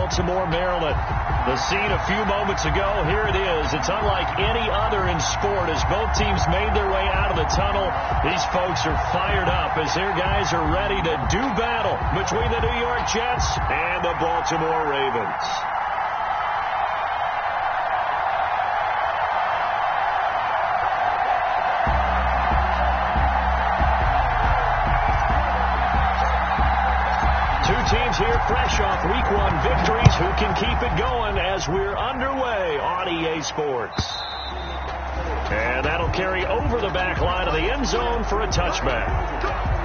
Baltimore, Maryland. The scene a few moments ago, here it is. It's unlike any other in sport as both teams made their way out of the tunnel. These folks are fired up as their guys are ready to do battle between the New York Jets and the Baltimore Ravens. Teams here fresh off Week 1 victories. Who can keep it going as we're underway on EA Sports? And that'll carry over the back line of the end zone for a touchback.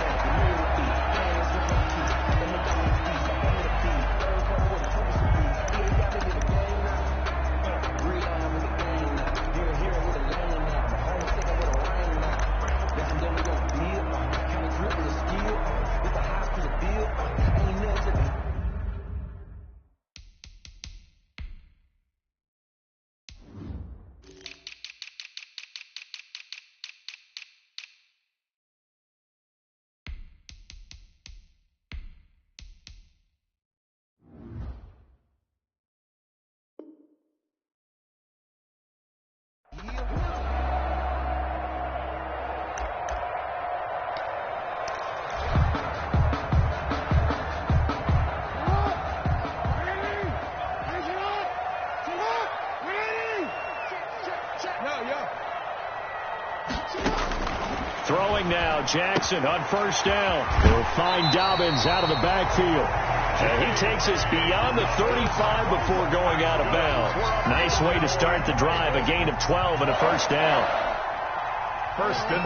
Throwing now, Jackson on first down. He'll find Dobbins out of the backfield. And he takes us beyond the 35 before going out of bounds. Nice way to start the drive. A gain of 12 and a first down.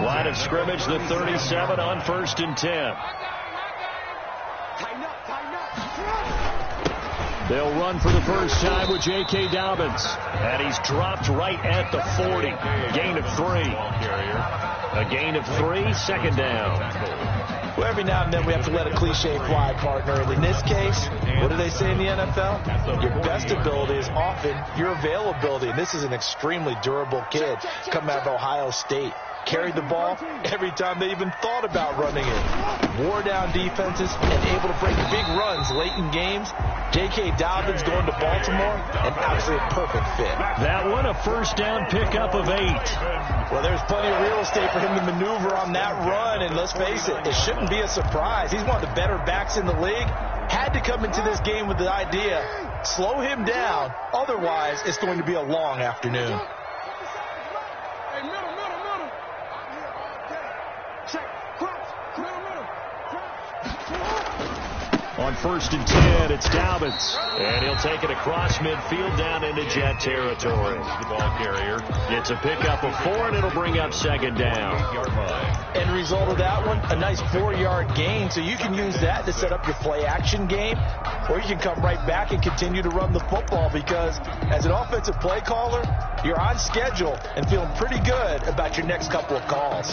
Line of scrimmage, the 37 on 1st and 10. They'll run for the first time with J.K. Dobbins. And he's dropped right at the 40. Gain of 3. A gain of 3, second down. Well, every now and then we have to let a cliche fly, partner. And in this case, what do they say in the NFL? Your best ability is often your availability. And this is an extremely durable kid coming out of Ohio State. Carried the ball every time they even thought about running it. Wore down defenses and able to break big runs late in games. J.K. Dobbins going to Baltimore, an absolute perfect fit. That one, a first down pickup of 8. Well, there's plenty of real estate for him to maneuver on that run, and let's face it, it shouldn't be a surprise. He's one of the better backs in the league. Had to come into this game with the idea, slow him down, otherwise it's going to be a long afternoon. On 1st and 10, it's Dobbins. And he'll take it across midfield down into Jet territory. The ball carrier. It's a pickup of 4, and it'll bring up second down. End result of that one, a nice 4-yard gain. So you can use that to set up your play-action game, or you can come right back and continue to run the football because as an offensive play caller, you're on schedule and feeling pretty good about your next couple of calls.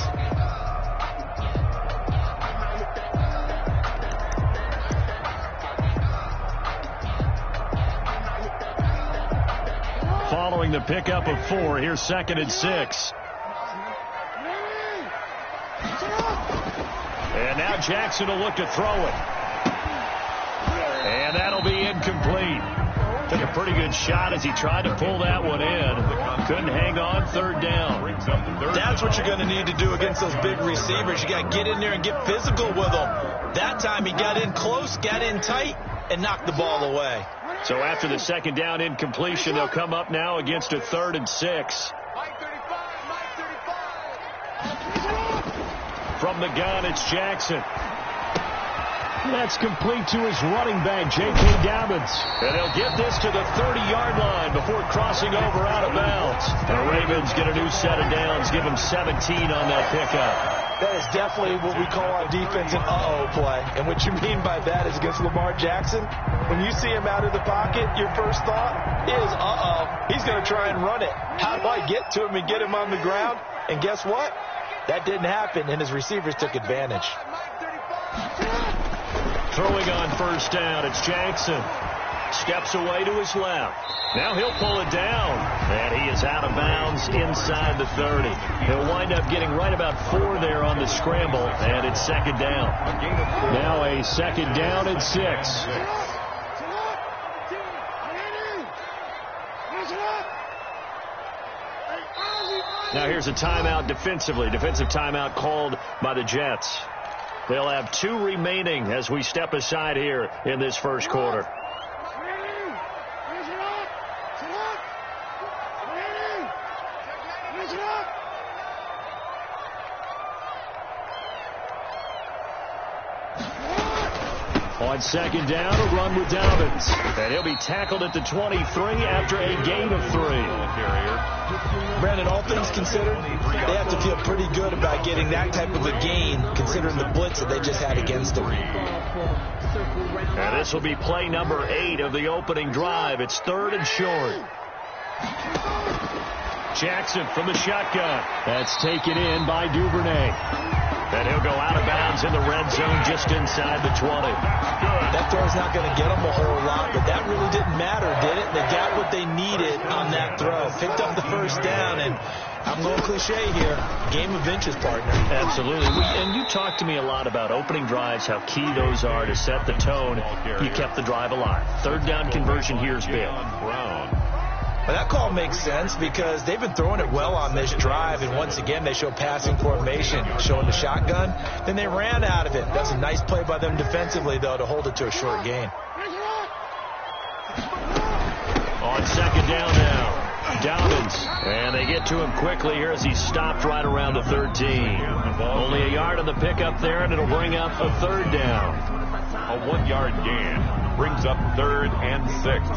Following the pickup of 4, here's 2nd and 6. And now Jackson will look to throw it. And that'll be incomplete. Took a pretty good shot as he tried to pull that one in. Couldn't hang on, 3rd down. That's what you're going to need to do against those big receivers. You got to get in there and get physical with them. That time he got in close, got in tight, and knocked the ball away. So after the 2nd down incompletion, they'll come up now against a 3rd and 6. From the gun, it's Jackson. That's complete to his running back, J.K. Dobbins. And he'll get this to the 30-yard line before crossing over out of bounds. The Ravens get a new set of downs, give them 17 on that pickup. That is definitely what we call on defense an uh-oh play. And what you mean by that is against Lamar Jackson, when you see him out of the pocket, your first thought is, uh-oh, he's going to try and run it. How do I get to him and get him on the ground? And guess what? That didn't happen, and his receivers took advantage. Throwing on first down, it's Jackson. Steps away to his left. Now he'll pull it down. And he is out of bounds inside the 30. He'll wind up getting right about 4 there on the scramble, and it's 2nd down. Now a 2nd down and 6. Now here's a timeout defensively. Defensive timeout called by the Jets. They'll have 2 remaining as we step aside here in this first quarter. On second down, a run with Dobbins. And he'll be tackled at the 23 after a gain of 3. Brandon, all things considered, they have to feel pretty good about getting that type of a gain, considering the blitz that they just had against them. And this will be play number 8 of the opening drive. It's 3rd and short. Jackson from the shotgun. That's taken in by Duvernay. And he'll go out of bounds in the red zone just inside the 20. That throw's not going to get them a whole lot, but that really didn't matter, did it? They got what they needed on that throw. Picked up the first down, and I'm going cliche here. Game of inches, partner. Absolutely. And you talked to me a lot about opening drives, how key those are to set the tone. You kept the drive alive. 3rd down conversion here is big. Well, that call makes sense because they've been throwing it well on this drive, and once again they show passing formation, showing the shotgun. Then they ran out of it. That's a nice play by them defensively, though, to hold it to a short gain. On second down now, Dobbins. And they get to him quickly here as he's stopped right around the 13. Only a yard on the pickup there, and it'll bring up a 3rd down. A 1-yard gain brings up 3rd and 6.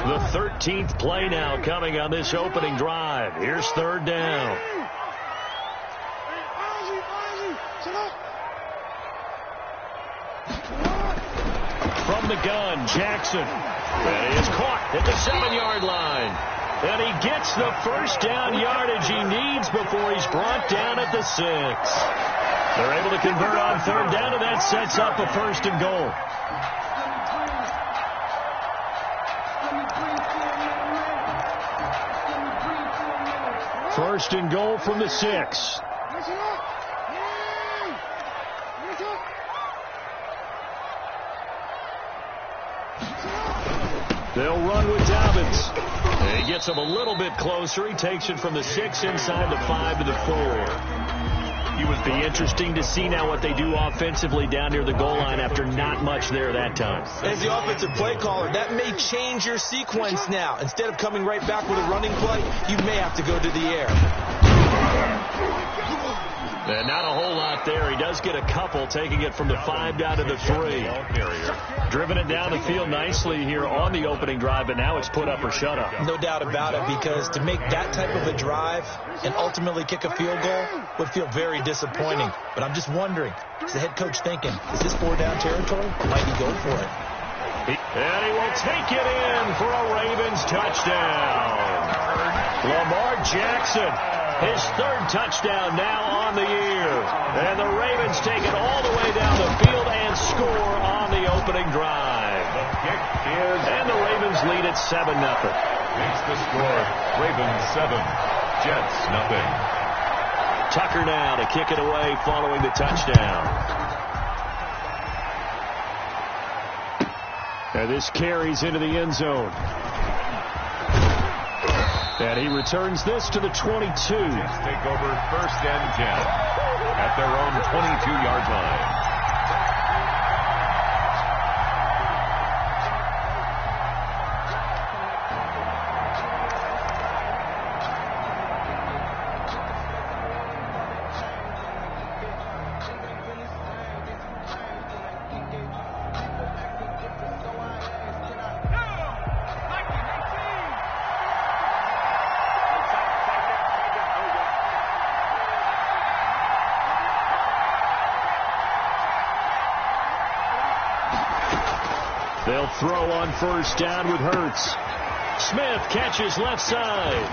The 13th play now coming on this opening drive. Here's 3rd down. From the gun, Jackson. And he is caught at the 7-yard line. And he gets the first down yardage he needs before he's brought down at the 6. They're able to convert on 3rd down, and that sets up a 1st and goal. 1st and goal from the 6. They'll run with Dobbins. And he gets him a little bit closer. He takes it from the 6 inside the 5 to the 4. It would be interesting to see now what they do offensively down near the goal line after not much there that time. As the offensive play caller, that may change your sequence now. Instead of coming right back with a running play, you may have to go to the air. And not a whole lot there. He does get a couple, taking it from the 5 down to the 3. Driven it down the field nicely here on the opening drive, but now it's put up or shut up. No doubt about it, because to make that type of a drive and ultimately kick a field goal would feel very disappointing. But I'm just wondering, is the head coach thinking, is this 4-down territory, or might he go for it? And he will take it in for a Ravens touchdown. Lamar Jackson, his 3rd touchdown now on the year. And the Ravens take it all the way down the field and score on the opening drive. And the Ravens lead at 7-0. Makes the score. Ravens 7, Jets 0. Tucker now to kick it away following the touchdown. And this carries into the end zone. And he returns this to the 22. Jets take over 1st and 10 at their own 22-yard line. They'll throw on 1st down with Hurts. Smith catches left side.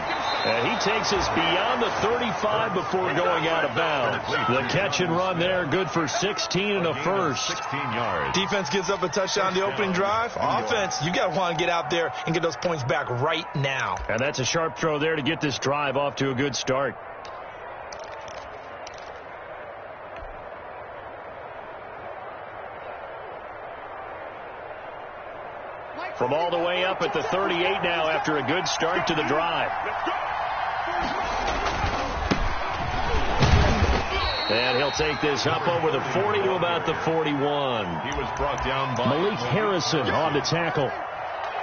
And he takes us beyond the 35 before going out of bounds. The catch and run there, good for 16 and a 1st. 16 yards. Defense gives up a touchdown the opening drive. Offense, you got to want to get out there and get those points back right now. And that's a sharp throw there to get this drive off to a good start. From all the way up at the 38 now after a good start to the drive. And he'll take this up over the 40 to about the 41. He was brought down by Malik Harrison on the tackle.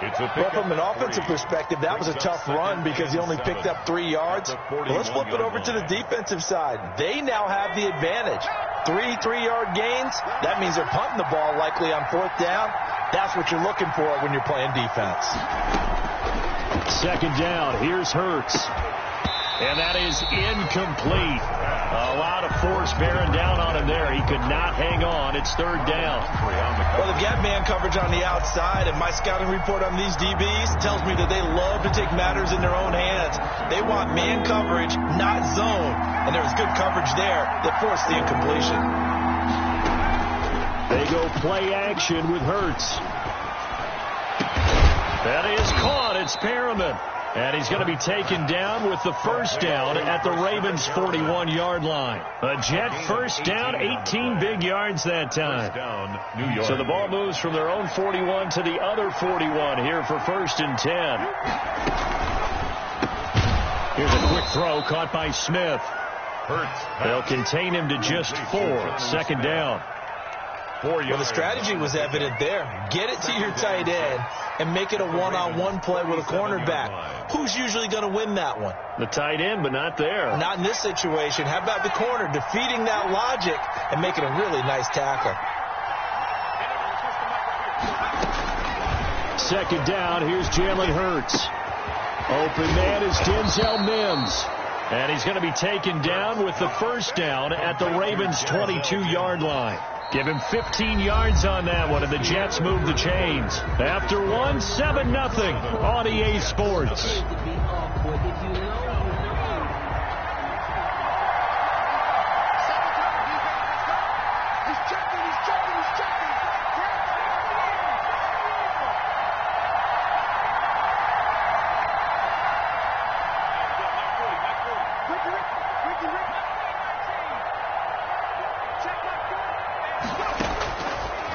Well, from an offensive perspective, that was a tough run because he only picked up 3 yards. Well, let's flip it over to the defensive side. They now have the advantage. 3 3-yard gains. That means they're punting the ball likely on 4th down. That's what you're looking for when you're playing defense. 2nd down. Here's Hurts. And that is incomplete. A lot of force bearing down on him there. He could not hang on. It's 3rd down. Well, they've got man coverage on the outside, and my scouting report on these DBs tells me that they love to take matters in their own hands. They want man coverage, not zone. And there was good coverage there that forced the incompletion. They go play action with Hurts. That is caught. It's Perriman. And he's going to be taken down with the 1st down at the Ravens' 41-yard line. A Jet 1st down, 18 big yards that time. So the ball moves from their own 41 to the other 41 here for 1st and 10. Here's a quick throw caught by Smith. They'll contain him to just 4. 2nd down. Well, the strategy was evident there. Get it to your tight end and make it a one-on-one play with a cornerback. Who's usually going to win that one? The tight end, but not there. Not in this situation. How about the corner defeating that logic and making a really nice tackle? 2nd down. Here's Jalen Hurts. Open man is Denzel Mims. And he's going to be taken down with the 1st down at the Ravens' 22-yard line. Give him 15 yards on that one, and the Jets move the chains. After 1, 7-0 on EA Sports.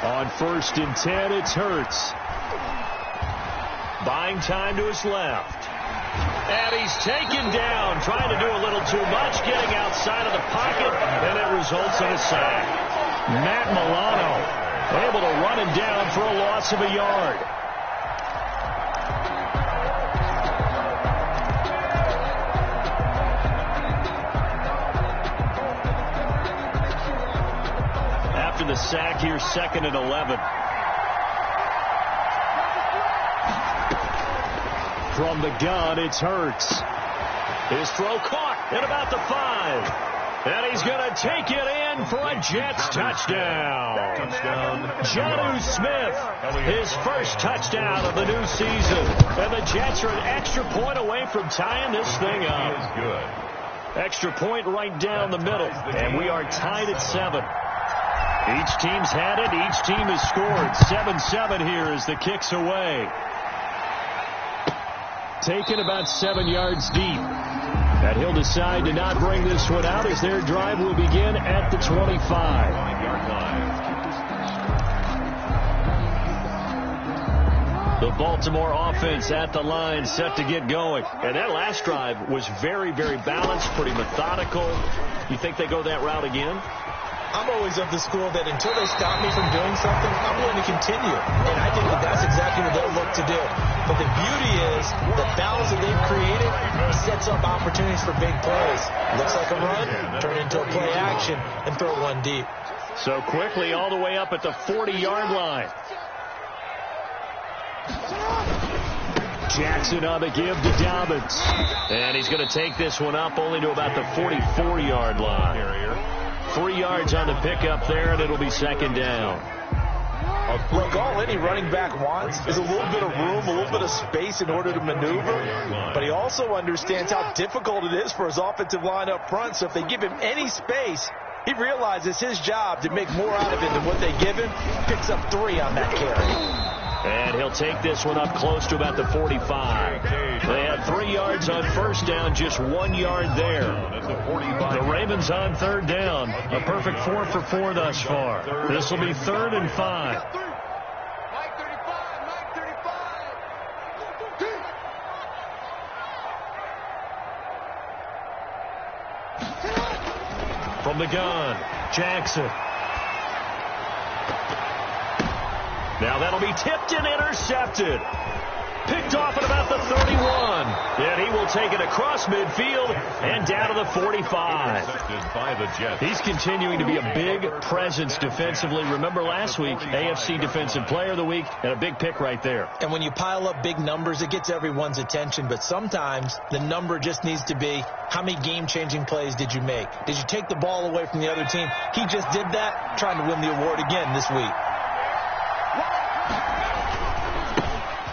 On 1st and 10, it's Hurts. Buying time to his left. And he's taken down, trying to do a little too much, getting outside of the pocket, and it results in a sack. Matt Milano able to run him down for a loss of a yard. The sack here, 2nd and 11. From the gun, it's Hurts. His throw caught at about the 5. And he's going to take it in for a Jets touchdown. Jonnu Smith, his 1st touchdown of the new season. And the Jets are an extra point away from tying this thing up. Extra point right down the middle. And we are tied at 7. Each team's had it. Each team has scored. 7-7 here as the kick's away. Taken about 7 yards deep. And he'll decide to not bring this one out as their drive will begin at the 25. The Baltimore offense at the line set to get going. And that last drive was very, very balanced, pretty methodical. You think they go that route again? I'm always of the school that until they stop me from doing something, I'm going to continue. And I think that that's exactly what they'll look to do. But the beauty is the balance that they've created sets up opportunities for big plays. Looks like a run, turn into a play action, and throw one deep. So quickly all the way up at the 40-yard line. Jackson on the give to Dobbins. And he's going to take this one up only to about the 44-yard line. 3 yards on the pickup there, and it'll be 2nd down. Look, all any running back wants is a little bit of room, a little bit of space in order to maneuver. But he also understands how difficult it is for his offensive line up front. So if they give him any space, he realizes his job to make more out of it than what they give him. Picks up 3 on that carry. And he'll take this one up close to about the 45. They had 3 yards on 1st down, just 1 yard there. The Ravens on 3rd down. A perfect 4 for 4 thus far. This will be 3rd and 5. the gun. Jackson. Now that'll be tipped and intercepted. Picked off at about the 31. And he will take it across midfield and down to the 45. By the Jets. He's continuing to be a big presence defensively. Remember last week, AFC Defensive Player of the Week, and a big pick right there. And when you pile up big numbers, it gets everyone's attention. But sometimes the number just needs to be, how many game-changing plays did you make? Did you take the ball away from the other team? He just did that, trying to win the award again this week.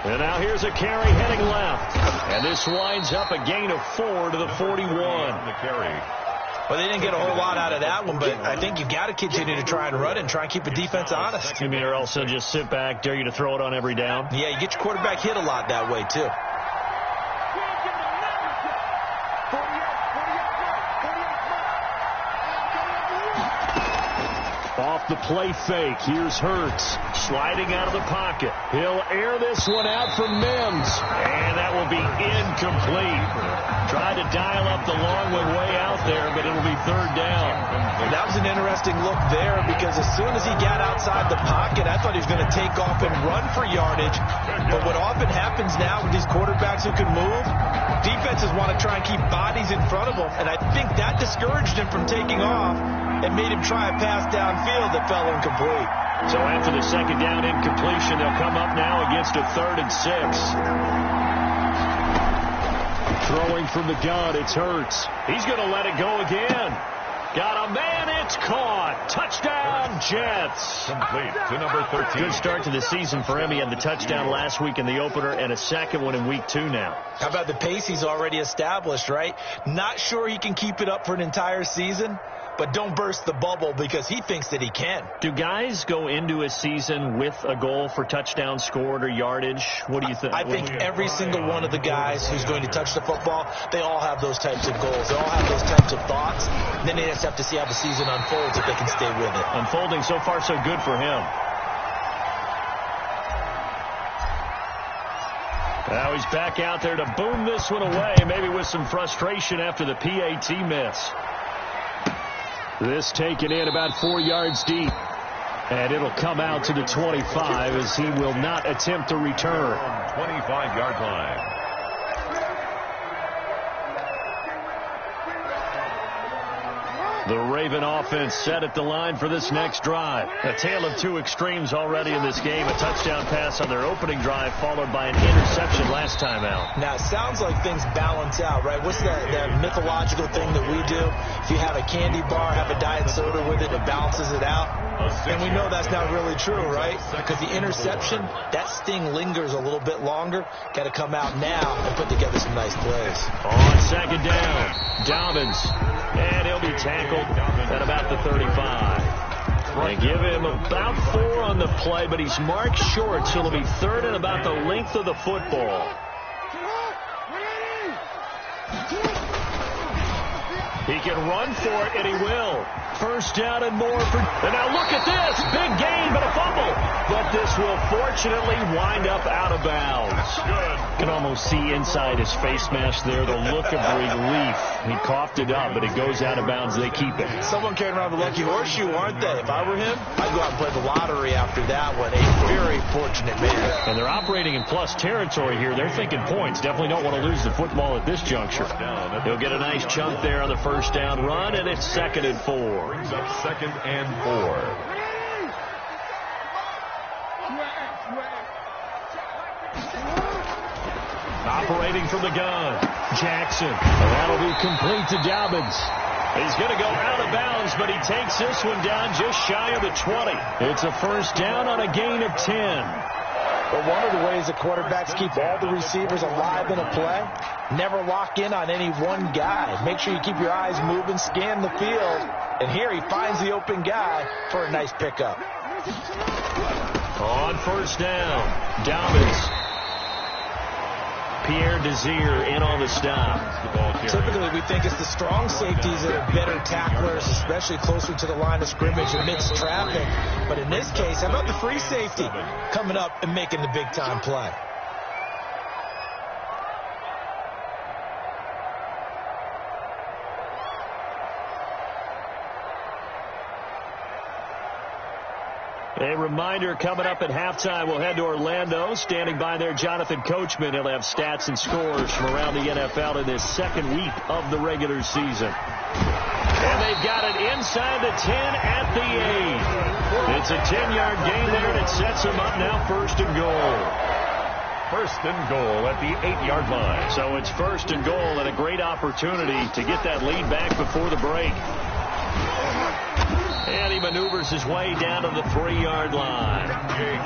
And now here's a carry heading left. And this winds up a gain of 4 to the 41. The carry. Well, they didn't get a whole lot out of that one, but I think you've got to continue to try and run it and try and keep the defense honest. You mean, or else they'll just sit back, dare you to throw it on every down? Yeah, you get your quarterback hit a lot that way, too. Off the play fake. Here's Hurts sliding out of the pocket. He'll air this one out for Mims. And that will be incomplete. Tried to dial up the long one way out there, but it'll be third down. That was an interesting look there because as soon as he got outside the pocket, I thought he was going to take off and run for yardage. But what often happens now with these quarterbacks who can move, defenses want to try and keep bodies in front of them. And I think that discouraged him from taking off and made him try a pass downfield that fell incomplete. So after the second down incompletion, they'll come up now against a 3rd and 6. Throwing from the gun, it's Hurts. He's going to let it go again. Got a man, it's caught. Touchdown, Jets. Complete to number 13. Good start to the season for him. He had the touchdown last week in the opener and a second one in week 2 now. How about the pace he's already established, right? Not sure he can keep it up for an entire season, but don't burst the bubble because he thinks that he can. Do guys go into a season with a goal for touchdown scored or yardage? What do you think? I think every single one of the guys who's going to touch the football, they all have those types of goals. They all have those types of thoughts. Then they just have to see how the season unfolds if they can stay with it. Unfolding so far so good for him. Now he's back out there to boom this one away, maybe with some frustration after the PAT miss. This taken in about 4 yards deep. And it'll come out to the 25 as he will not attempt to return. 25-yard line. The Raven offense set at the line for this next drive. A tale of two extremes already in this game. A touchdown pass on their opening drive followed by an interception last time out. Now, it sounds like things balance out, right? What's that mythological thing that we do? If you have a candy bar, have a diet soda with it, it balances it out. And we know that's not really true, right? Because the interception, that sting lingers a little bit longer. Got to come out now and put together some nice plays. On second down, Dobbins. And he'll be tackled at about the 35. They give him about 4 on the play, but he's marked short, so it'll be 3rd and about the length of the football. He can run for it, and he will. First down and more for... And now look at this. Big gain, but a fumble. But this will fortunately wind up out of bounds. Good. Can almost see inside his face mask there the look of relief. He coughed it up, but it goes out of bounds. They keep it. Someone carrying around the lucky horseshoe, aren't they? If I were him, I'd go out and play the lottery after that one. A very fortunate man. And they're operating in plus territory here. They're thinking points. Definitely don't want to lose the football at this juncture. He'll get a nice chunk there on the first down run, and it's 2nd and 4. Brings up 2nd and 4. Operating from the gun, Jackson. And that'll be complete to Dobbins. He's going to go out of bounds, but he takes this one down just shy of the 20. It's a first down on a gain of 10. But one of the ways the quarterbacks keep all the receivers alive in a play, never lock in on any one guy. Make sure you keep your eyes moving, scan the field. And here he finds the open guy for a nice pickup. On first down, Dobbins. Pierre Desir in on the stop. Typically, we think it's the strong safeties that are better tacklers, especially closer to the line of scrimmage amidst traffic. But in this case, how about the free safety coming up and making the big-time play? A reminder coming up at halftime, we'll head to Orlando. Standing by there, Jonathan Coachman. He'll have stats and scores from around the NFL in this second week of the regular season. And they've got it inside the 10 at the 8. It's a 10-yard gain there, and it sets them up now first and goal. First and goal at the 8-yard line. So it's first and goal and a great opportunity to get that lead back before the break. And he maneuvers his way down to the 3-yard line.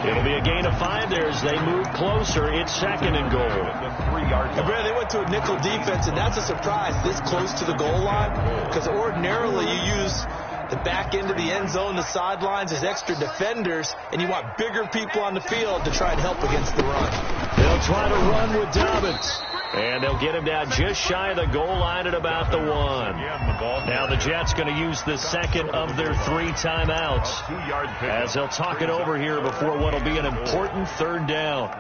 It'll be a gain of 5 there as they move closer. It's second and goal. The 3-yard line. Brad, they went to a nickel defense, and that's a surprise this close to the goal line, because ordinarily you use the back end of the end zone, the sidelines as extra defenders, and you want bigger people on the field to try and help against the run. They'll try to run with Dobbins. And they'll get him down just shy of the goal line at about the 1. Now the Jets going to use the second of their 3 timeouts as they'll talk it over here before what will be an important third down.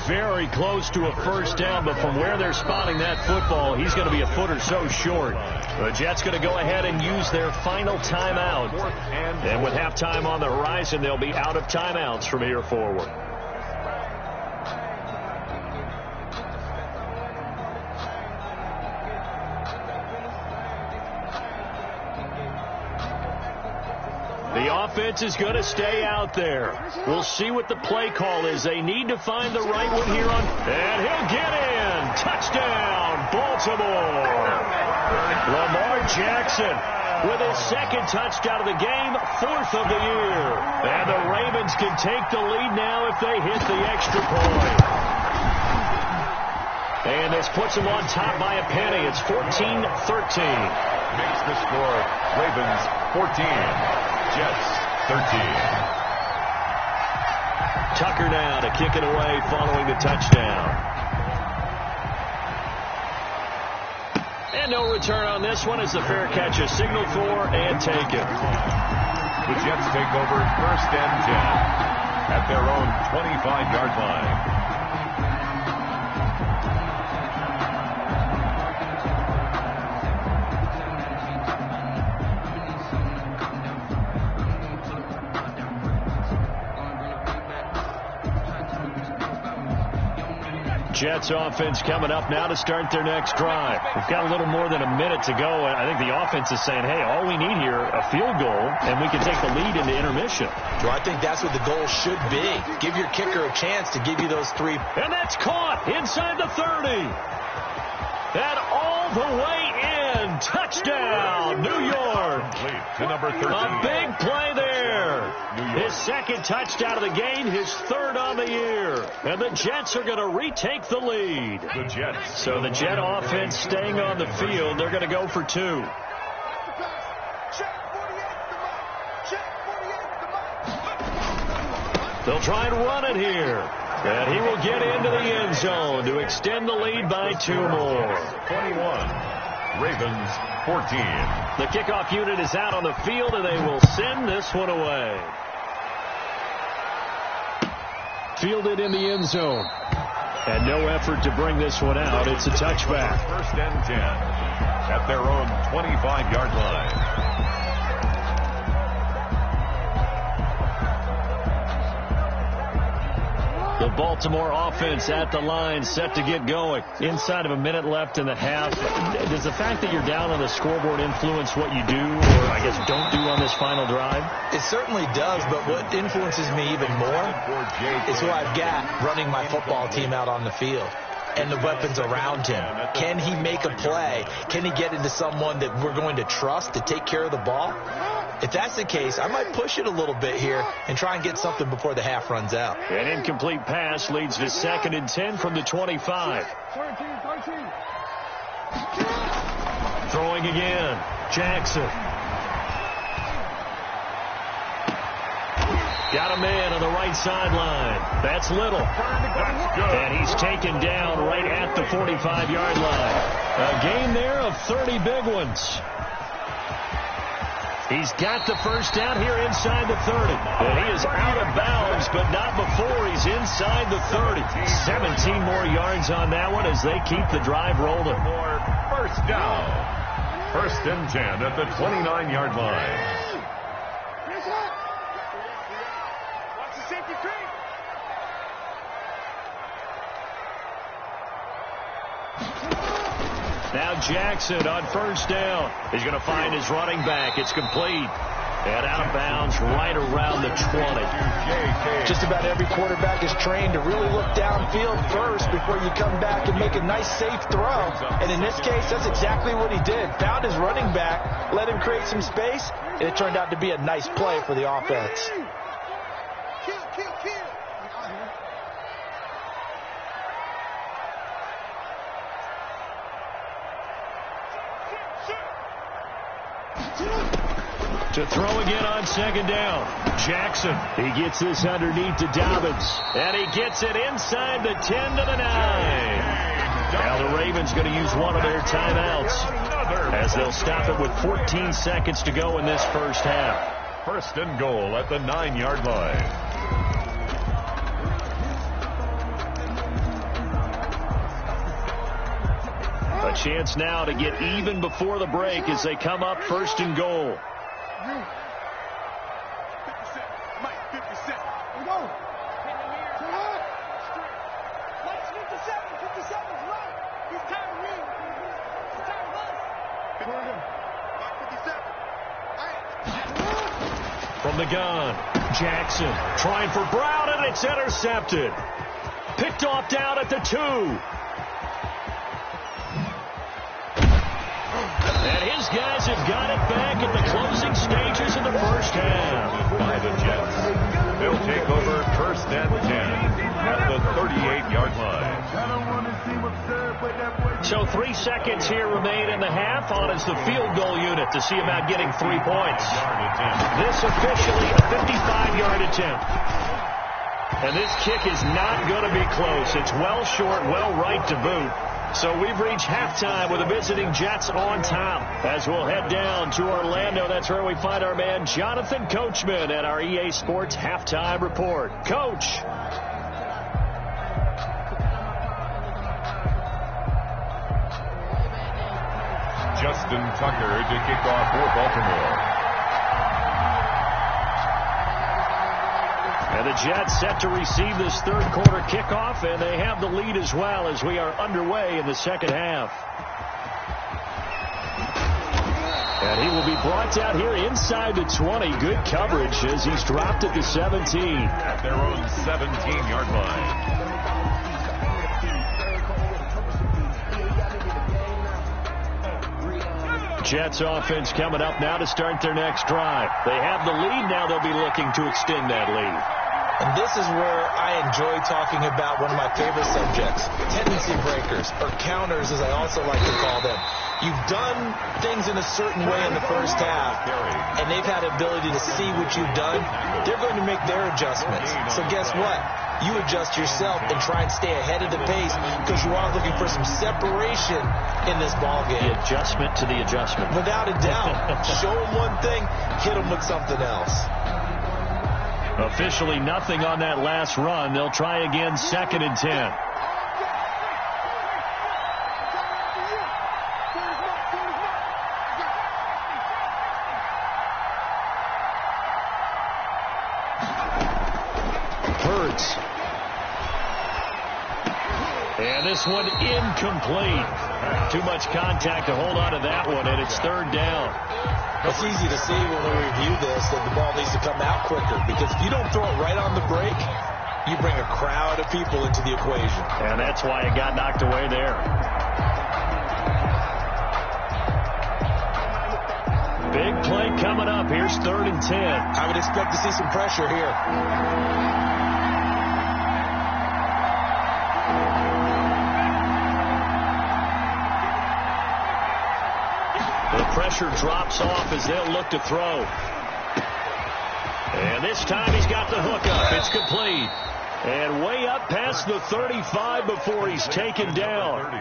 Very close to a first down, but from where they're spotting that football, he's going to be a foot or so short. The Jets going to go ahead and use their final timeout. And with halftime on the horizon, they'll be out of timeouts from here forward. The offense is going to stay out there. We'll see what the play call is. They need to find the right one here on. And he'll get in. Touchdown, Baltimore. Lamar Jackson with his second touchdown of the game, 4th of the year. And the Ravens can take the lead now if they hit the extra point. And this puts them on top by a penny. It's 14-13. Makes the score Ravens 14. Jets 13. Tucker now to kick it away following the touchdown. And no return on this one as the fair catch is signaled for and taken. The Jets take over first and 10 at their own 25-yard line. Jets offense coming up now to start their next drive. We've got a little more than a minute to go. I think the offense is saying, hey, all we need here, a field goal, and we can take the lead into intermission. Well, I think that's what the goal should be. Give your kicker a chance to give you those 3. And that's caught inside the 30. And all the way in. Touchdown, New York. To number 13. A big play there. His second touchdown of the game, his 3rd on the year. And the Jets are going to retake the lead. The Jets. So the Jet offense staying on the field. They're going to go for 2. They'll try and run it here. And he will get into the end zone to extend the lead by 2 more. 21. Ravens 14. The kickoff unit is out on the field, and they will send this one away. Fielded in the end zone. And no effort to bring this one out. It's a touchback. First and 10 at their own 25-yard line. The Baltimore offense at the line, set to get going. Inside of a minute left in the half. Does the fact that you're down on the scoreboard influence what you do, or I guess don't do on this final drive? It certainly does, but what influences me even more is who I've got running my football team out on the field and the weapons around him. Can he make a play? Can he get into someone that we're going to trust to take care of the ball? If that's the case, I might push it a little bit here and try and get something before the half runs out. An incomplete pass leads to 2nd and 10 from the 25. Throwing again. Jackson. Got a man on the right sideline. That's Little. That's good. And he's taken down right at the 45-yard line. A gain there of 30 big ones. He's got the first down here inside the 30. And he is out of bounds, but not before he's inside the 30. 17 more yards on that one as they keep the drive rolling. More first down. First and 10 at the 29-yard line. Now Jackson on first down. He's going to find his running back. It's complete. And out of bounds right around the 20. Just about every quarterback is trained to really look downfield first before you come back and make a nice, safe throw. And in this case, that's exactly what he did. Found his running back, let him create some space, and it turned out to be a nice play for the offense. To throw again on second down. Jackson. He gets this underneath to Dobbins. And he gets it inside the 10 to the 9. Now the Ravens going to use one of their timeouts as they'll stop it with 14 seconds to go in this first half. First and goal at the 9-yard line. A chance now to get even before the break as they come up first and goal. From the gun, Jackson trying for Brown, and it's intercepted. Picked off down at the 2. And his guys have got it back in the closing stages of the first half. By the Jets. They'll take over first and 10 at the 38-yard line. So 3 seconds here remain in the half. On is the field goal unit to see about getting 3 points. This officially a 55-yard attempt. And this kick is not going to be close. It's well short, well right to boot. So we've reached halftime with the visiting Jets on top. As we'll head down to Orlando, that's where we find our man Jonathan Coachman at our EA Sports Halftime Report. Coach. Justin Tucker to kick off for Baltimore. And the Jets set to receive this third quarter kickoff, and they have the lead as well as we are underway in the second half. And he will be brought out here inside the 20. Good coverage as he's dropped at the 17. At their own 17-yard line. Jets offense coming up now to start their next drive. They have the lead. Now they'll be looking to extend that lead. And this is where I enjoy talking about one of my favorite subjects, tendency breakers, or counters as I also like to call them. You've done things in a certain way in the first half, and they've had ability to see what you've done. They're going to make their adjustments. So guess what? You adjust yourself and try and stay ahead of the pace because you are looking for some separation in this ball game. The adjustment to the adjustment. Without a doubt. Show them one thing, hit them with something else. Officially nothing on that last run. They'll try again, 2nd and 10. And this one incomplete. Too much contact to hold on to that one, and it's third down. It's easy to see when we review this that the ball needs to come out quicker because if you don't throw it right on the break, you bring a crowd of people into the equation. And that's why it got knocked away there. Big play coming up. Here's 3rd and 10. I would expect to see some pressure here. The pressure drops off as they'll look to throw. And And this time he's got the hook up. It's complete. And way up past the 35 before he's taken down.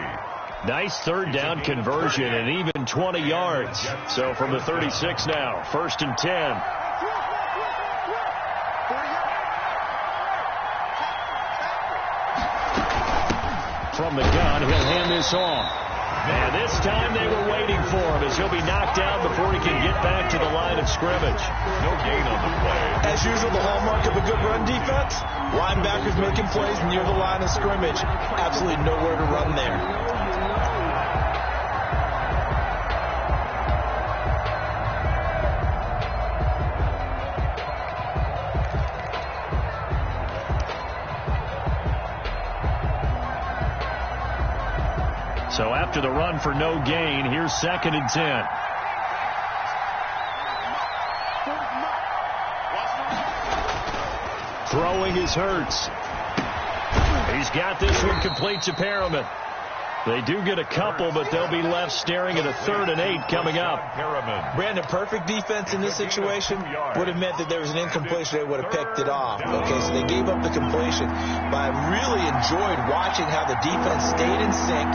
Nice third down conversion and even 20 yards. So from the 36 now, 1st and 10. From the gun, he'll hand this off. And this time they were waiting for him as he'll be knocked down before he can get back to the line of scrimmage. No gain on the play. As usual, the hallmark of a good run defense, linebackers making plays near the line of scrimmage. Absolutely nowhere to run there. So after the run for no gain, here's 2nd and 10. Throwing is Hurts. He's got this one complete to Perriman. They do get a couple, but they'll be left staring at a 3rd and 8 coming up. Brandon, perfect defense in this situation would have meant that there was an incompletion. They would have picked it off. Okay, so they gave up the completion. But I really enjoyed watching how the defense stayed in sync,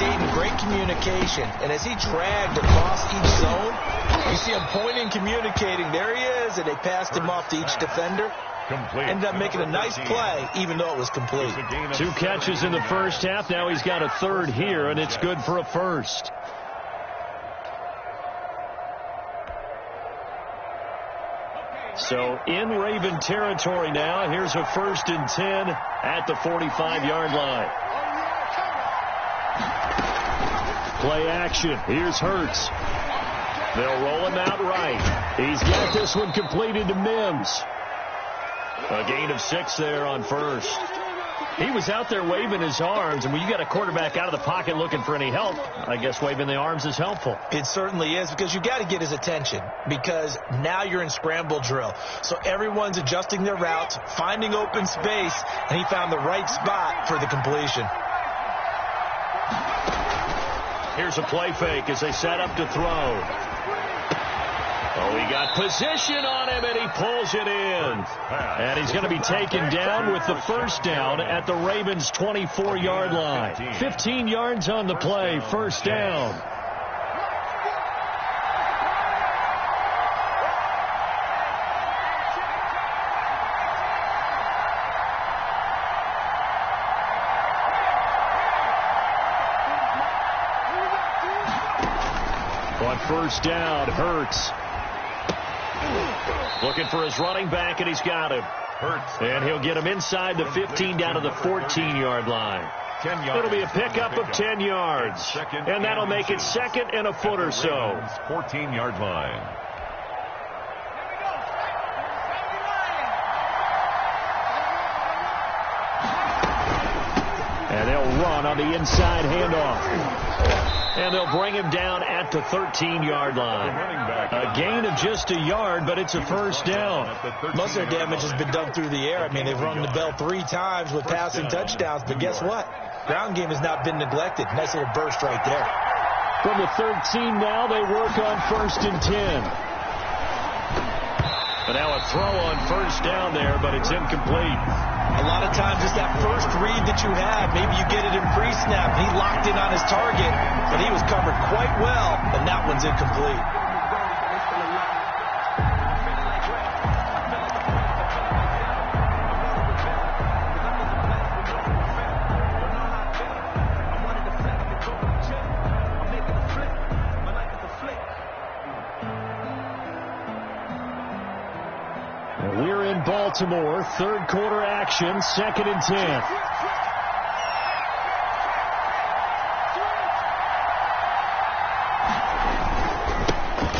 stayed in great communication. And as he dragged across each zone, you see him pointing, communicating. There he is, and they passed him off to each defender. Ended up making a nice play, even though it was complete. 2 catches in the first half. Now he's got a 3rd here, and it's good for a 1st. So in Raven territory now. Here's a 1st and 10 at the 45-yard line. Play action. Here's Hurts. They'll roll him out right. He's got this one completed to Mims. A gain of 6 there on 1st. He was out there waving his arms, and when you got a quarterback out of the pocket looking for any help, I guess waving the arms is helpful. It certainly is, because you got to get his attention, because now you're in scramble drill. So everyone's adjusting their routes, finding open space, and he found the right spot for the completion. Here's a play fake as they set up to throw. Oh, he got position on him, and he pulls it in. And he's going to be taken down with the 1st down at the Ravens' 24-yard line. 15 yards on the play, 1st down. On 1st down, Hurts. Looking for his running back, and he's got him. And he'll get him inside the 15 down to the 14-yard line. It'll be a pickup of 10 yards. And that'll make it 2nd and a foot or so. 14-yard line. And they'll run on the inside handoff. And they'll bring him down at the 13-yard line. A gain of just a yard, but it's a 1st down. Most of their damage has been done through the air. I mean, they've rung the bell 3 times with passing touchdowns, but guess what? Ground game has not been neglected. Nice little burst right there. From the 13 now, they work on 1st and 10. But now a throw on 1st down there, but it's incomplete. A lot of times it's that first read that you have. Maybe you get it in pre-snap. He locked in on his target, but he was covered quite well, and that one's incomplete. We're in Baltimore, 3rd quarter action, 2nd and 10.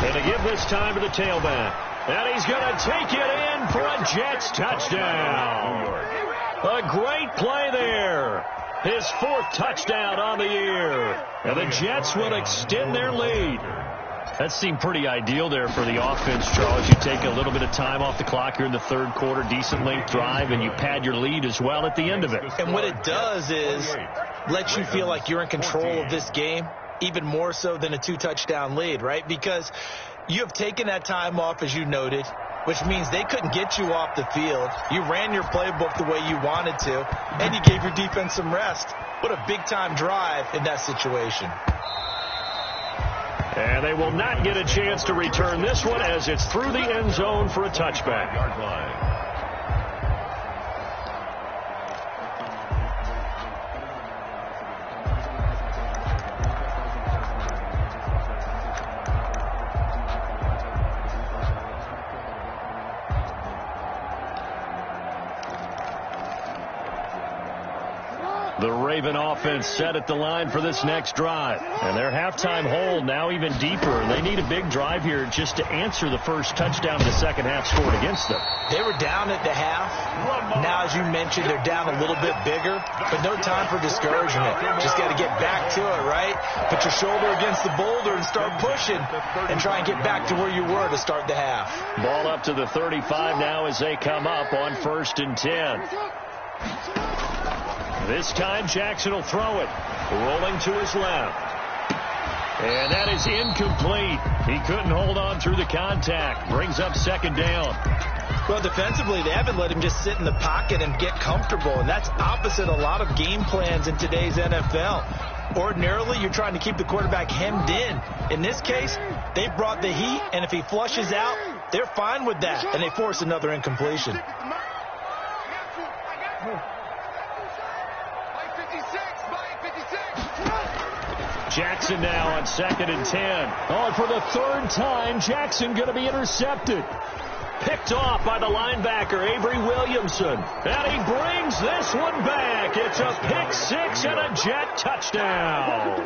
And to give this time to the tailback. And he's going to take it in for a Jets touchdown. A great play there. His 4th touchdown on the year. And the Jets will extend their lead. That seemed pretty ideal there for the offense, Charles. You take a little bit of time off the clock here in the 3rd quarter, decent length drive, and you pad your lead as well at the end of it. And what it does is let you feel like you're in control of this game, even more so than a 2-touchdown lead, right? Because you have taken that time off, as you noted. which means they couldn't get you off the field. You ran your playbook the way you wanted to, and you gave your defense some rest. What a big-time drive in that situation. And they will not get a chance to return this one as it's through the end zone for a touchback. Yard line. The Raven offense set at the line for this next drive. And their halftime hold now even deeper. They need a big drive here just to answer the first touchdown in the second half scored against them. They were down at the half. Now, as you mentioned, they're down a little bit bigger, but no time for discouragement. Just got to get back to it, right? Put your shoulder against the boulder and start pushing and try and get back to where you were to start the half. Ball up to the 35 now as they come up on 1st and 10. This time Jackson will throw it. Rolling to his left. And that is incomplete. He couldn't hold on through the contact. Brings up 2nd down. Well, defensively, they haven't let him just sit in the pocket and get comfortable, and that's opposite a lot of game plans in today's NFL. Ordinarily, you're trying to keep the quarterback hemmed in. In this case, they brought the heat, and if he flushes out, they're fine with that, and they force another incompletion. Jackson now on 2nd and 10. Oh, for the 3rd time, Jackson going to be intercepted. Picked off by the linebacker, Avery Williamson. And he brings this one back. It's a pick 6 and a Jet touchdown.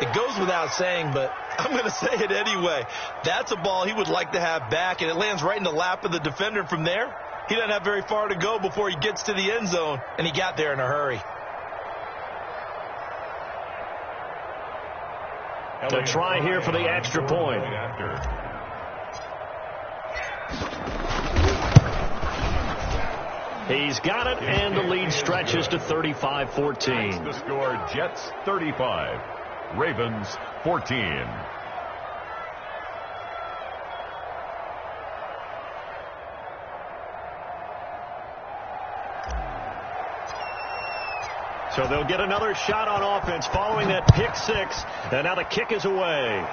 It goes without saying, but I'm going to say it anyway. That's a ball he would like to have back, and it lands right in the lap of the defender. From there, he doesn't have very far to go before he gets to the end zone, and he got there in a hurry. To try here for the extra point. He's got it, and the lead stretches to 35-14. The score, Jets 35, Ravens 14. So they'll get another shot on offense following that pick 6. And now the kick is away.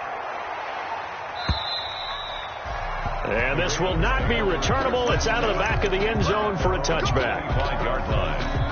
And this will not be returnable. It's out of the back of the end zone for a touchback. 5-yard line.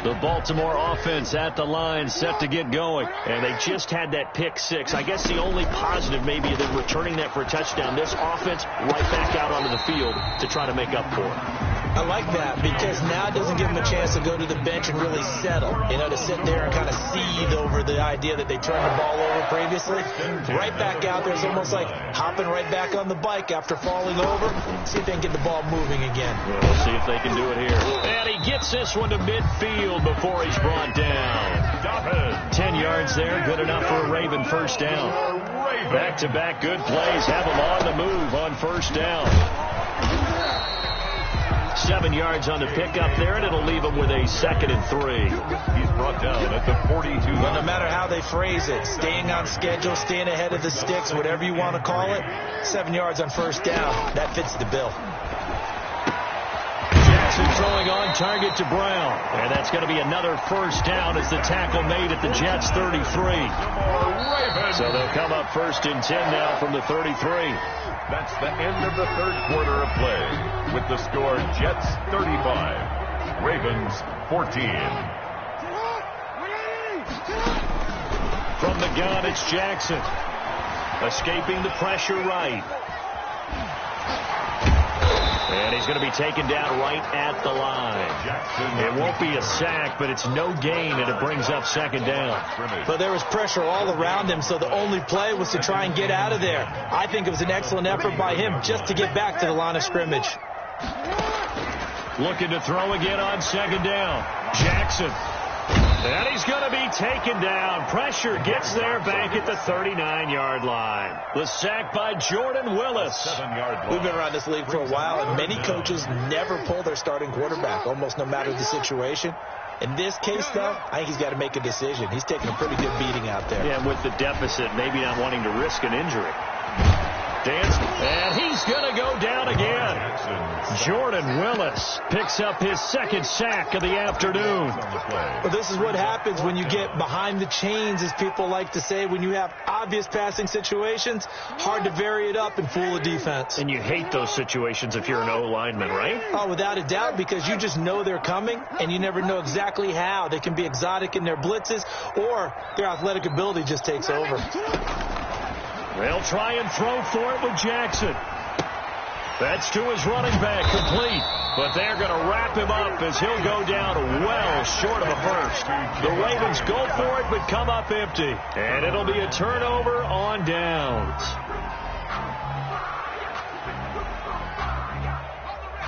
The Baltimore offense at the line, set to get going. And they just had that pick 6. I guess the only positive maybe of them returning that for a touchdown. This offense right back out onto the field to try to make up for it. I like that because now it doesn't give them a chance to go to the bench and really settle. You know, to sit there and kind of seethe over the idea that they turned the ball over previously. Right back out there. It's almost like hopping right back on the bike after falling over. See if they can get the ball moving again. Well, we'll see if they can do it here. And he gets this one to midfield before he's brought down. 10 yards there. Good enough for a Raven first down. Back-to-back good plays. Have them on the move on first down. 7 yards on the pickup there, and it'll leave him with a 2nd and 3. He's brought down at the 42. Well, no matter how they phrase it, staying on schedule, staying ahead of the sticks, whatever you want to call it, 7 yards on first down, that fits the bill. Jackson throwing on target to Brown, and that's going to be another first down as the tackle made at the Jets' 33. So they'll come up 1st and 10 now from the 33. That's the end of the 3rd quarter of play with the score Jets 35, Ravens 14. From the gun, it's Jackson. Escaping the pressure right. And he's going to be taken down right at the line. It won't be a sack, but it's no gain, and it brings up 2nd down. But there was pressure all around him, so the only play was to try and get out of there. I think it was an excellent effort by him just to get back to the line of scrimmage. Looking to throw again on 2nd down. Jackson. And he's going to be taken down. Pressure gets there back at the 39-yard line. The sack by Jordan Willis. We've been around this league for a while, and many coaches never pull their starting quarterback, almost no matter the situation. In this case, though, I think he's got to make a decision. He's taking a pretty good beating out there. Yeah, with the deficit, maybe not wanting to risk an injury. Dance, and he's going to go down again. Jordan Willis picks up his second sack of the afternoon. Well, this is what happens when you get behind the chains, as people like to say. When you have obvious passing situations, hard to vary it up and fool the defense. And you hate those situations if you're an O-lineman, right? Oh, without a doubt, because you just know they're coming, and you never know exactly how. They can be exotic in their blitzes, or their athletic ability just takes over. They'll try and throw for it with Jackson. That's to his running back, complete. But they're going to wrap him up as he'll go down well short of a first. The Ravens go for it but come up empty. And it'll be a turnover on downs.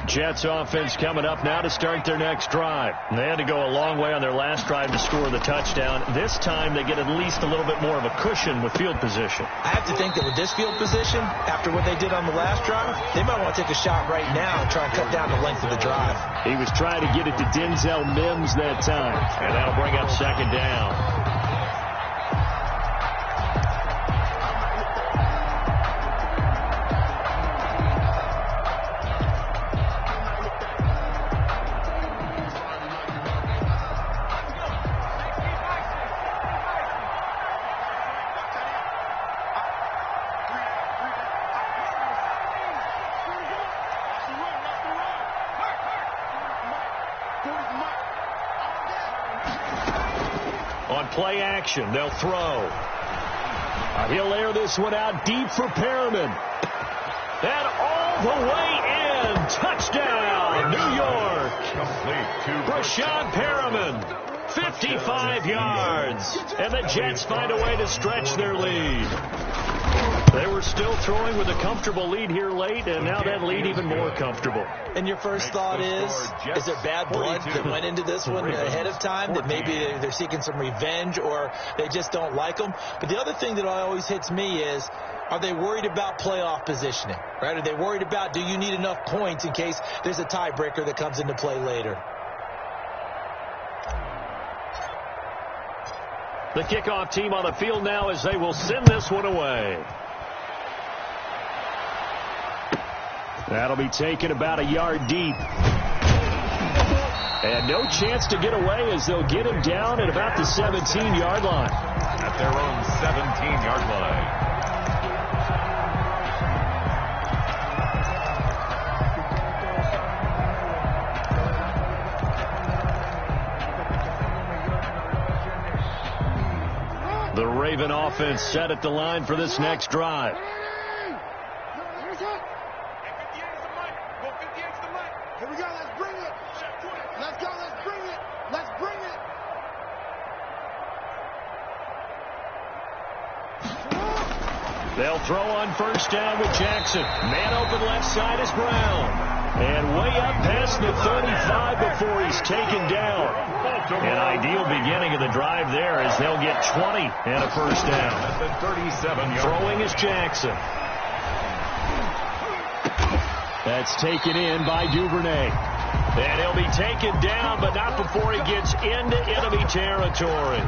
Jets offense coming up now to start their next drive. They had to go a long way on their last drive to score the touchdown. This time they get at least a little bit more of a cushion with field position. I have to think that with this field position, after what they did on the last drive, they might want to take a shot right now and try and cut down the length of the drive. He was trying to get it to Denzel Mims that time, and that'll bring up second down. Play action. They'll throw. He'll air this one out deep for Perriman. And all the way in. Touchdown, New York. Brashad Perriman, 55 yards. And the Jets find a way to stretch their lead. They were still throwing with a comfortable lead here late, and now that lead even more comfortable. And your first thought is there bad blood that went into this one ahead of time, that maybe they're seeking some revenge or they just don't like them? But the other thing that always hits me is, are they worried about playoff positioning, right? Are they worried about, do you need enough points in case there's a tiebreaker that comes into play later? The kickoff team on the field now as they will send this one away. That'll be taken about a yard deep. And no chance to get away as they'll get him down at about the 17-yard line. At their own 17-yard line. The Raven offense set at the line for this next drive. They'll throw on first down with Jackson. Man open left side is Brown. And way up past the 35 before he's taken down. An ideal beginning of the drive there as they'll get 20 and a first down. At the 37-yard throwing is Jackson. That's taken in by Duvernay. And he'll be taken down, but not before he gets into enemy territory.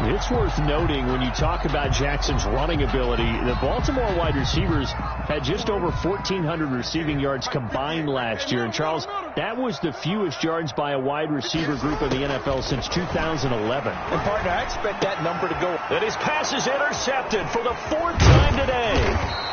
It's worth noting when you talk about Jackson's running ability, the Baltimore wide receivers had just over 1,400 receiving yards combined last year. And, Charles, that was the fewest yards by a wide receiver group in the NFL since 2011. And, partner, I expect that number to go. And his pass is intercepted for the fourth time today.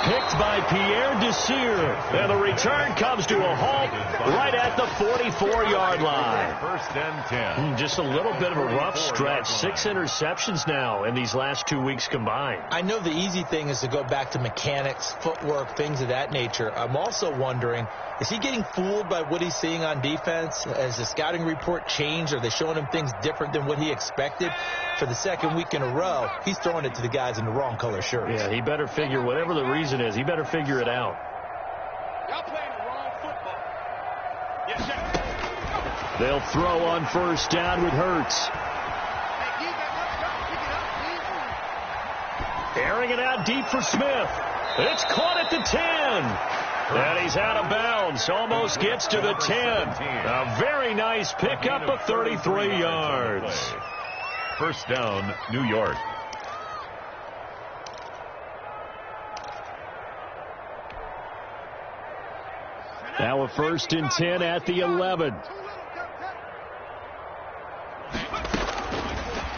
Picked by Pierre Desir. And the return comes to a halt right at the 44-yard line. First and 10. Just a little bit of a rough stretch. 6 interceptions now in these last 2 weeks combined. I know the easy thing is to go back to mechanics, footwork, things of that nature. I'm also wondering, is he getting fooled by what he's seeing on defense? Has the scouting report changed? Are they showing him things different than what he expected? For the second week in a row, he's throwing it to the guys in the wrong color shirts. Yeah, he better figure, whatever the reason is, he better figure it out. Y'all playing the wrong football. Yes, sir. They'll throw on first down with Hurts. Airing it out deep for Smith. It's caught at the 10. And he's out of bounds. Almost gets to the 10. A very nice pickup of 33 yards. First down, New York. Now a 1st and 10 at the 11.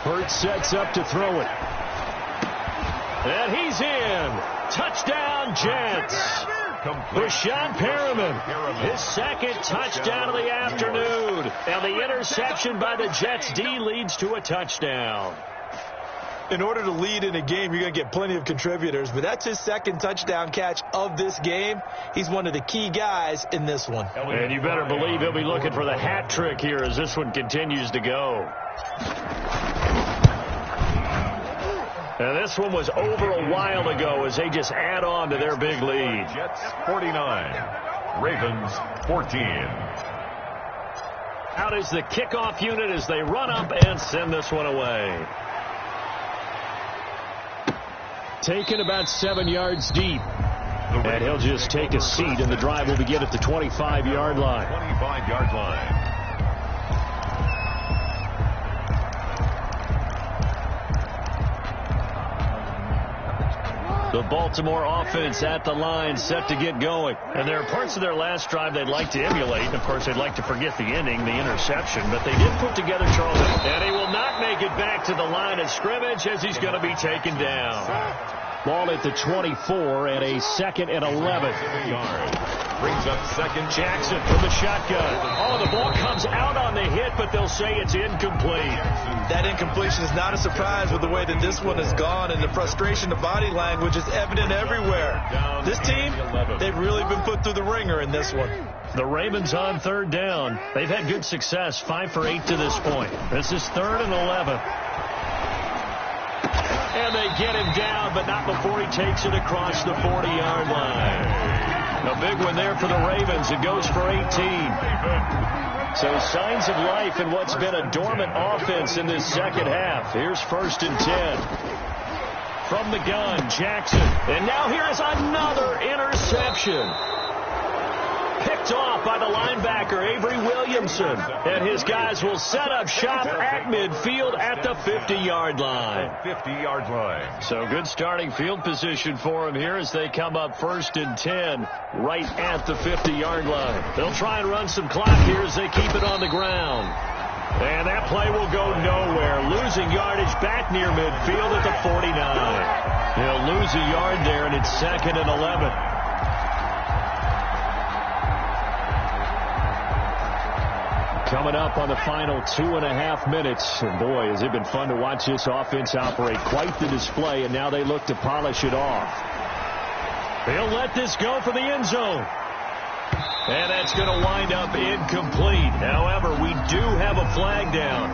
Hurts sets up to throw it. And he's in. Touchdown, Jets. Rashawn Perriman, his second touchdown of the afternoon. And the interception by the Jets D leads to a touchdown. In order to lead in a game, you're going to get plenty of contributors, but that's his second touchdown catch of this game. He's one of the key guys in this one. And you better believe he'll be looking for the hat trick here as this one continues to go. And this one was over a while ago as they just add on to their big lead. Jets 49, Ravens 14. Out is the kickoff unit as they run up and send this one away. Taken about 7 yards deep. And he'll just take a seat, and the drive will begin at the 25-yard line. 25-yard line. The Baltimore offense at the line, set to get going. And there are parts of their last drive they'd like to emulate. And, of course, they'd like to forget the ending, the interception. But they did put together Charles. And he will not make it back to the line of scrimmage as he's going to be taken down. Ball at the 24 and a 2nd and 11. Brings up second. Jackson from the shotgun. Oh, the ball comes out on the hit, but they'll say it's incomplete. That incompletion is not a surprise with the way that this one has gone, and the frustration, the body language is evident everywhere. This team, they've really been put through the ringer in this one. The Ravens on 3rd down. They've had good success, 5 for 8 to this point. This is 3rd and 11. And they get him down, but not before he takes it across the 40-yard line. A big one there for the Ravens. It goes for 18. So signs of life in what's been a dormant offense in this second half. Here's 1st and 10. From the gun, Jackson. And now here is another interception. Picked off by the linebacker, Avery Williamson. And his guys will set up shop at midfield at the 50-yard line. 50-yard line. So good starting field position for him here as they come up 1st and 10 right at the 50-yard line. They'll try and run some clock here as they keep it on the ground. And that play will go nowhere. Losing yardage back near midfield at the 49. He'll lose a yard there, and it's 2nd and 11. Coming up on the final 2.5 minutes. And boy, has it been fun to watch this offense operate. Quite the display, and now they look to polish it off. They'll let this go for the end zone. And that's going to wind up incomplete. However, we do have a flag down.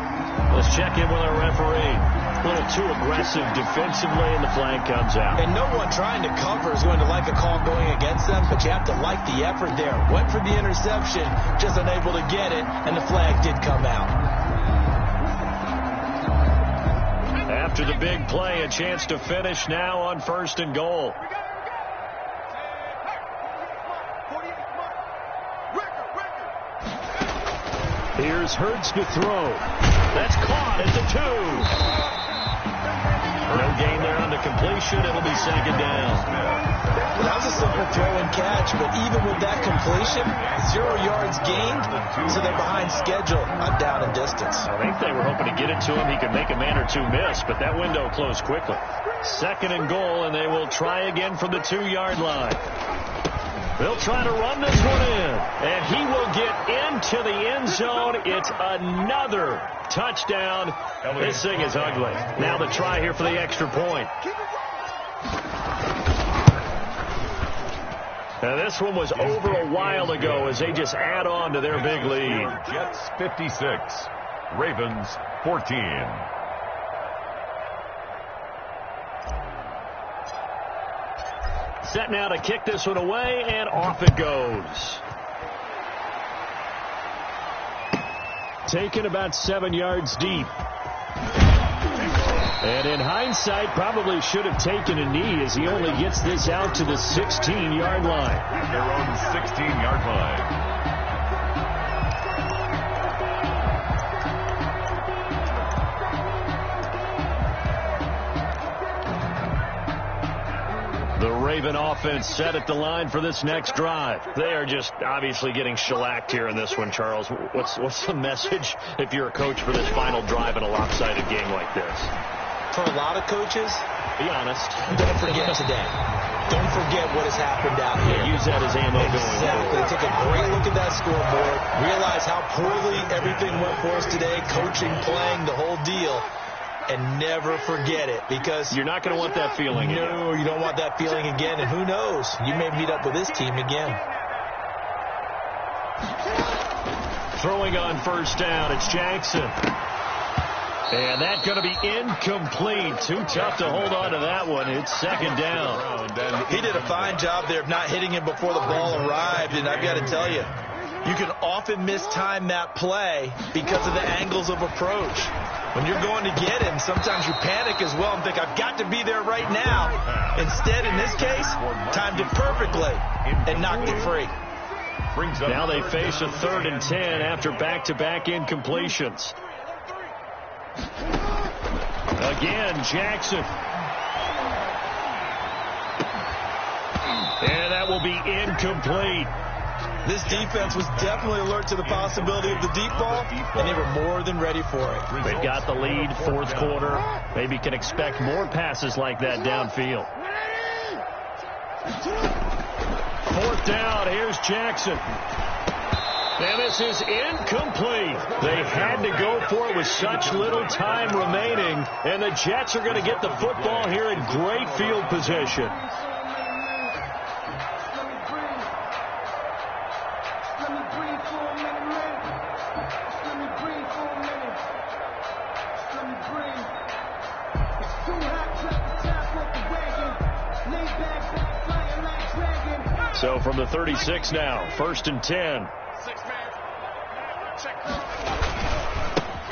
Let's check in with our referee. A little too aggressive defensively, and the flag comes out. And no one trying to cover is going to like a call going against them, but you have to like the effort there. Went for the interception, just unable to get it, and the flag did come out. After the big play, a chance to finish now on 1st and goal. Here's Hurts to throw. That's caught at the 2. No gain there on the completion. It'll be 2nd down. Well, that was a simple throw and catch, but even with that completion, 0 yards gained, so they're behind schedule on down and distance. I think they were hoping to get it to him. He could make a man or two miss, but that window closed quickly. 2nd and goal, and they will try again from the 2-yard line. They'll try to run this one in, and he will get into the end zone. It's another touchdown. This thing is ugly. Now the try here for the extra point. And this one was over a while ago as they just add on to their big lead. Jets 56, Ravens 14. Set now to kick this one away, and off it goes. Taken about 7 yards deep. And in hindsight, probably should have taken a knee as he only gets this out to the 16-yard line. At their own 16-yard line. The Raven offense set at the line for this next drive. They are just obviously getting shellacked here in this one, Charles. What's the message if you're a coach for this final drive in a lopsided game like this? For a lot of coaches, be honest. Don't forget today. Don't forget what has happened out here. Use that as ammo going forward. Exactly. Take a great look at that scoreboard. Realize how poorly everything went for us today. Coaching, playing, the whole deal. And never forget it, because you're not going to want that feeling again. No, you don't want that feeling again. And who knows? You may meet up with this team again. Throwing on first down, it's Jackson. And that's going to be incomplete. Too tough to hold on to that one. It's second down. He did a fine job there of not hitting him before the ball arrived. And I've got to tell you, you can often mistime that play because of the angles of approach. When you're going to get him, sometimes you panic as well and think, I've got to be there right now. Instead, in this case, timed it perfectly and knocked it free. Now they face a 3rd and 10 after back-to-back incompletions. Again, Jackson. And that will be incomplete. This defense was definitely alert to the possibility of the deep ball, and they were more than ready for it. They've got the lead, 4th quarter. Maybe can expect more passes like that downfield. 4th down, here's Jackson. And this is incomplete. They had to go for it with such little time remaining, and the Jets are going to get the football here in great field position. So from the 36 now, 1st and 10.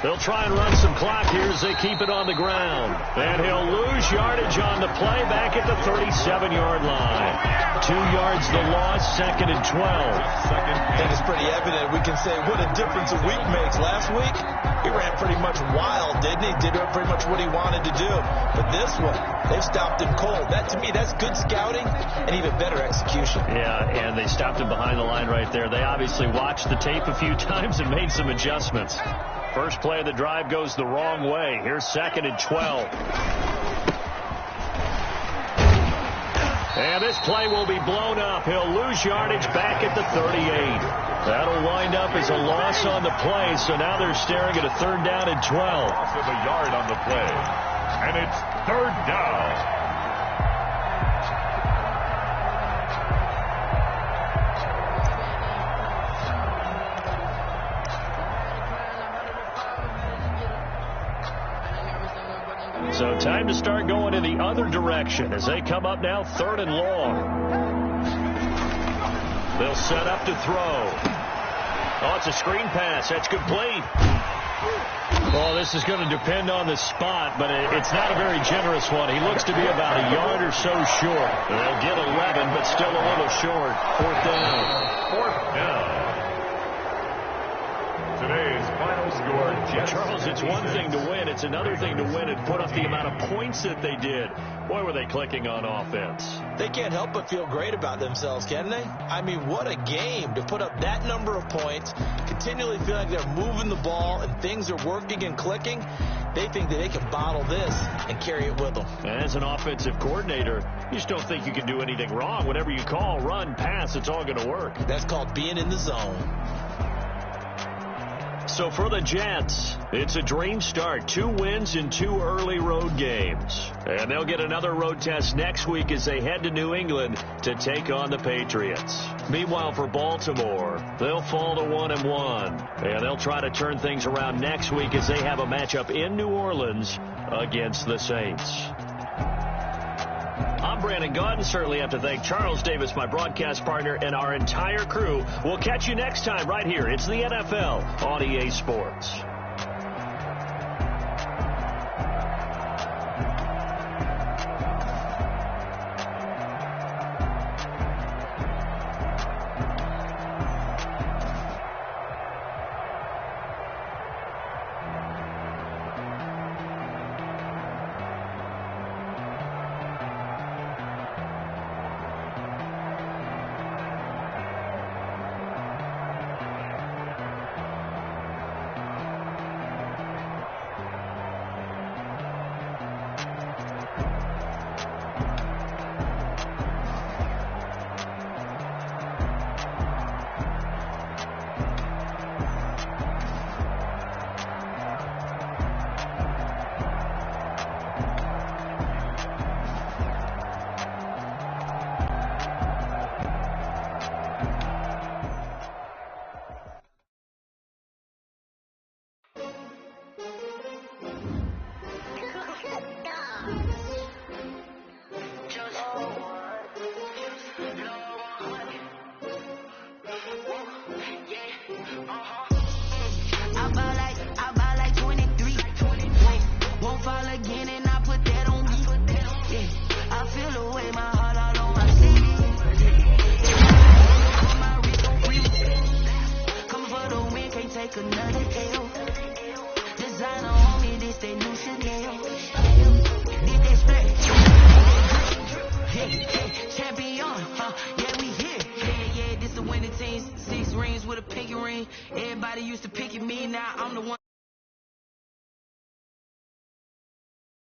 They'll try and run some clock here as they keep it on the ground. And he'll lose yardage on the play back at the 37-yard line. 2 yards the loss, 2nd and 12. I think it's pretty evident. We can say what a difference a week makes. Last week, he ran pretty much wild, didn't he? Did pretty much what he wanted to do. But this one, they've stopped him cold. That, to me, that's good scouting and even better execution. Yeah, and they stopped him behind the line right there. They obviously watched the tape a few times and made some adjustments. First play of the drive goes the wrong way. Here's 2nd and 12. And this play will be blown up. He'll lose yardage back at the 38. That'll wind up as a loss on the play, so now they're staring at a 3rd down and 12. Loss of a yard on the play. And it's 3rd down. So time to start going in the other direction as they come up now 3rd and long. They'll set up to throw. Oh, it's a screen pass. That's complete. Well, this is going to depend on the spot, but it's not a very generous one. He looks to be about a yard or so short. They'll get 11, but still a little short. 4th down. 4th down. Today's final score, Jets. Charles, it's one thing to win. It's another thing to win and put up the amount of points that they did. Boy, were they clicking on offense. They can't help but feel great about themselves, can they? I mean, what a game to put up that number of points, continually feel like they're moving the ball and things are working and clicking. They think that they can bottle this and carry it with them. As an offensive coordinator, you just don't think you can do anything wrong. Whatever you call, run, pass, it's all going to work. That's called being in the zone. So for the Jets, it's a dream start. 2 wins in 2 early road games. And they'll get another road test next week as they head to New England to take on the Patriots. Meanwhile, for Baltimore, they'll fall to 1-1. And they'll try to turn things around next week as they have a matchup in New Orleans against the Saints. I'm Brandon Gaudin. Certainly have to thank Charles Davis, my broadcast partner, and our entire crew. We'll catch you next time right here. It's the NFL on EA Sports. another L. Designer on me, this they new Chanel. Did they spray? Hey, champion, yeah, we here. Yeah, this the winning teams. 6 rings with a pinky ring. Everybody used to pick at me, now I'm the one.